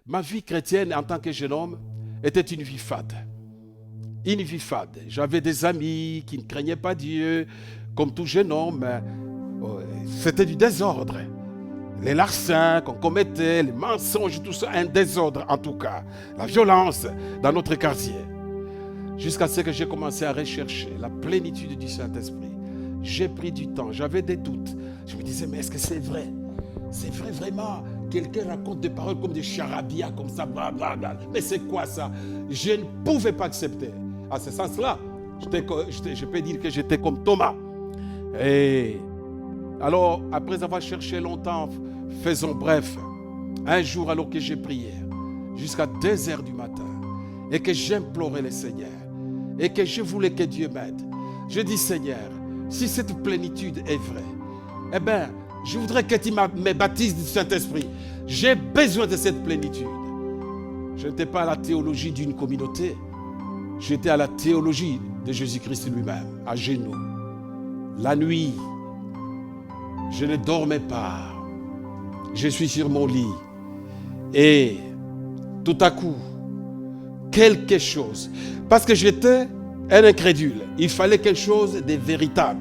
Ma vie chrétienne en tant que jeune homme était une vie fade. Une vie fade. J'avais des amis qui ne craignaient pas Dieu, comme tout jeune homme. C'était du désordre. Les larcins qu'on commettait, les mensonges, tout ça, un désordre en tout cas. La violence dans notre quartier. Jusqu'à ce que j'ai commencé à rechercher la plénitude du Saint-Esprit. J'ai pris du temps, j'avais des doutes. Je me disais, mais est-ce que c'est vrai? C'est vrai vraiment? Quelqu'un raconte des paroles comme des charabia, comme ça, blablabla. Mais c'est quoi ça? Je ne pouvais pas accepter. À ce sens-là, je peux dire que j'étais comme Thomas. Et alors, après avoir cherché longtemps, faisons bref, un jour alors que j'ai prié, jusqu'à 2 heures du matin, et que j'implorais le Seigneur, et que je voulais que Dieu m'aide, je dis, Seigneur, si cette plénitude est vraie, eh bien, je voudrais que tu me baptises du Saint-Esprit. J'ai besoin de cette plénitude. Je n'étais pas à la théologie d'une communauté, j'étais à la théologie de Jésus-Christ lui-même, à genoux. La nuit, je ne dormais pas. Je suis sur mon lit. Et tout à coup, quelque chose. Parce que j'étais un incrédule. Il fallait quelque chose de véritable.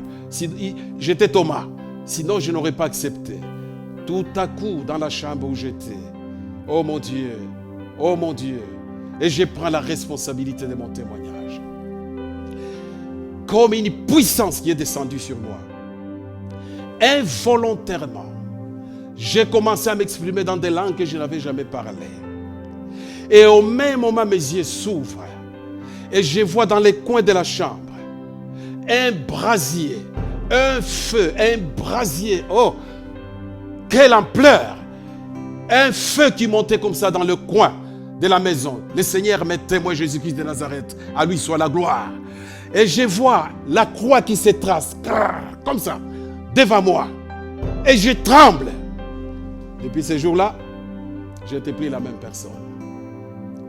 J'étais Thomas. Sinon, je n'aurais pas accepté. Tout à coup, dans la chambre où j'étais, oh mon Dieu, et je prends la responsabilité de mon témoignage. Comme une puissance qui est descendue sur moi. Involontairement, j'ai commencé à m'exprimer dans des langues que je n'avais jamais parlé. Et au même moment, mes yeux s'ouvrent. Et je vois dans les coins de la chambre un brasier, un feu, un brasier. Oh, quelle ampleur! Un feu qui montait comme ça dans le coin de la maison. Le Seigneur m'est témoin, Jésus-Christ de Nazareth. À lui soit la gloire. Et je vois la croix qui se trace, comme ça, devant moi. Et je tremble. Depuis ce jour-là, je n'étais plus la même personne.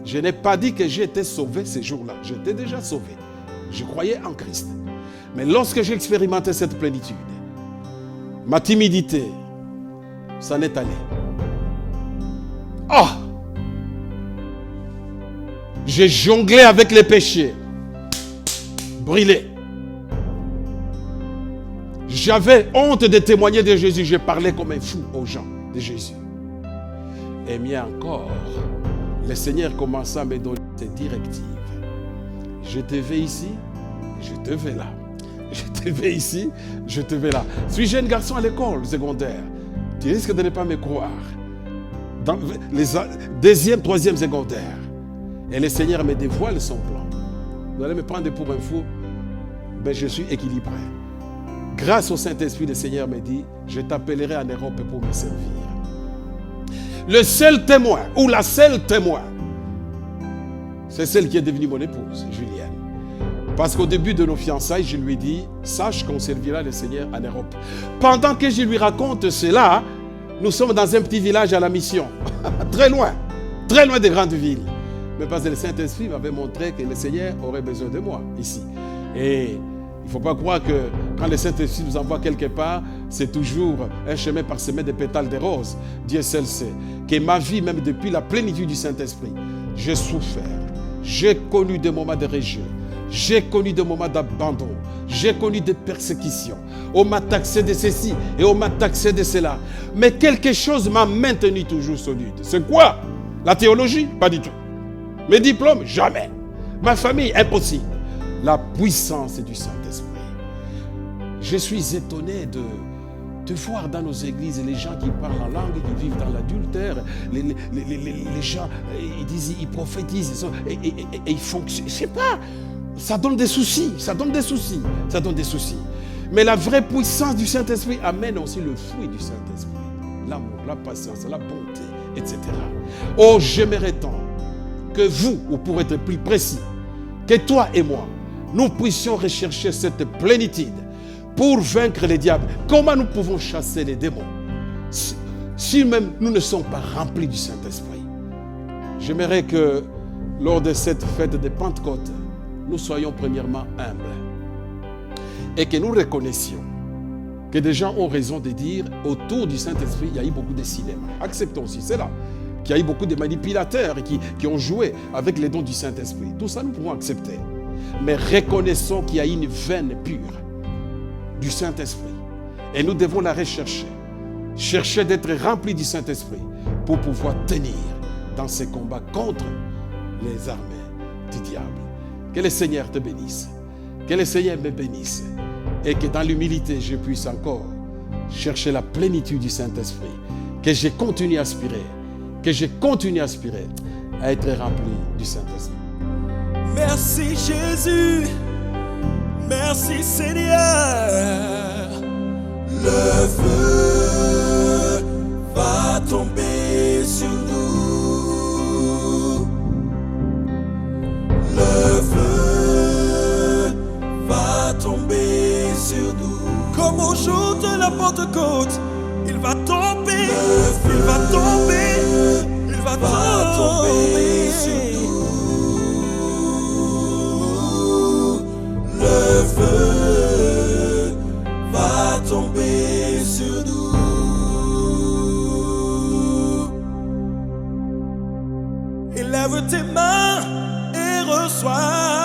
Je n'ai pas dit que j'ai été sauvé ce jour-là. J'étais déjà sauvé. Je croyais en Christ. Mais lorsque j'ai expérimenté cette plénitude, ma timidité s'en est allée. Oh! J'ai jonglé avec les péchés. Brûlé. J'avais honte de témoigner de Jésus. Je parlais comme un fou aux gens de Jésus. Et mieux encore, le Seigneur commença à me donner ses directives. Je te vais ici, je te vais là. Je te vais ici, je te vais là. Suis-je un garçon à l'école secondaire? Tu risques de ne pas me croire. Dans les deuxième, troisième secondaire. Et le Seigneur me dévoile son plan. Vous allez me prendre pour un fou. Ben, je suis équilibré. Grâce au Saint-Esprit, le Seigneur me dit, je t'appellerai en Europe pour me servir. Le seul témoin, ou la seule témoin, c'est celle qui est devenue mon épouse, Julienne. Parce qu'au début de nos fiançailles, je lui ai dit, sache qu'on servira le Seigneur en Europe. Pendant que je lui raconte cela, nous sommes dans un petit village à la mission. très loin des grandes villes. Mais parce que le Saint-Esprit m'avait montré que le Seigneur aurait besoin de moi ici. Et il ne faut pas croire que quand le Saint-Esprit nous envoie quelque part, c'est toujours un chemin parsemé de pétales de roses. Dieu seul sait que ma vie, même depuis la plénitude du Saint-Esprit, j'ai souffert. J'ai connu des moments de rejet. J'ai connu des moments d'abandon. J'ai connu des persécutions. On m'a taxé de ceci et on m'a taxé de cela. Mais quelque chose m'a maintenu toujours solide. C'est quoi? La théologie? Pas du tout. Mes diplômes? Jamais. Ma famille? Impossible. La puissance du Saint-Esprit. Je suis étonné de voir dans nos églises les gens qui parlent en langue, qui vivent dans l'adultère. Les gens, ils disent, ils prophétisent et ils fonctionnent. Je ne sais pas. Ça donne des soucis. Mais la vraie puissance du Saint-Esprit amène aussi le fruit du Saint-Esprit. L'amour, la patience, la bonté, etc. Oh, j'aimerais tant que vous, ou pour être plus précis, que toi et moi, nous puissions rechercher cette plénitude pour vaincre les diables. Comment nous pouvons chasser les démons si même nous ne sommes pas remplis du Saint-Esprit? J'aimerais que lors de cette fête de Pentecôte, nous soyons premièrement humbles et que nous reconnaissions que des gens ont raison de dire autour du Saint-Esprit, il y a eu beaucoup de cinéma. Acceptons aussi cela, qu'il y a eu beaucoup de manipulateurs qui ont joué avec les dons du Saint-Esprit. Tout ça, nous pouvons accepter. Mais reconnaissons qu'il y a une veine pure du Saint-Esprit. Et nous devons la rechercher. Chercher d'être remplis du Saint-Esprit pour pouvoir tenir dans ces combats contre les armées du diable. Que le Seigneur te bénisse. Que le Seigneur me bénisse. Et que dans l'humilité, je puisse encore chercher la plénitude du Saint-Esprit. Que je continue à aspirer. Que je continue à aspirer à être rempli du Saint-Esprit. Merci Jésus. Merci Seigneur. Le feu va tomber sur nous. Le feu va tomber sur nous. Comme au jour de la Pentecôte, il va tomber. Il va tomber. Il va tomber sur nous. Le feu va tomber sur nous. Élève tes mains et reçois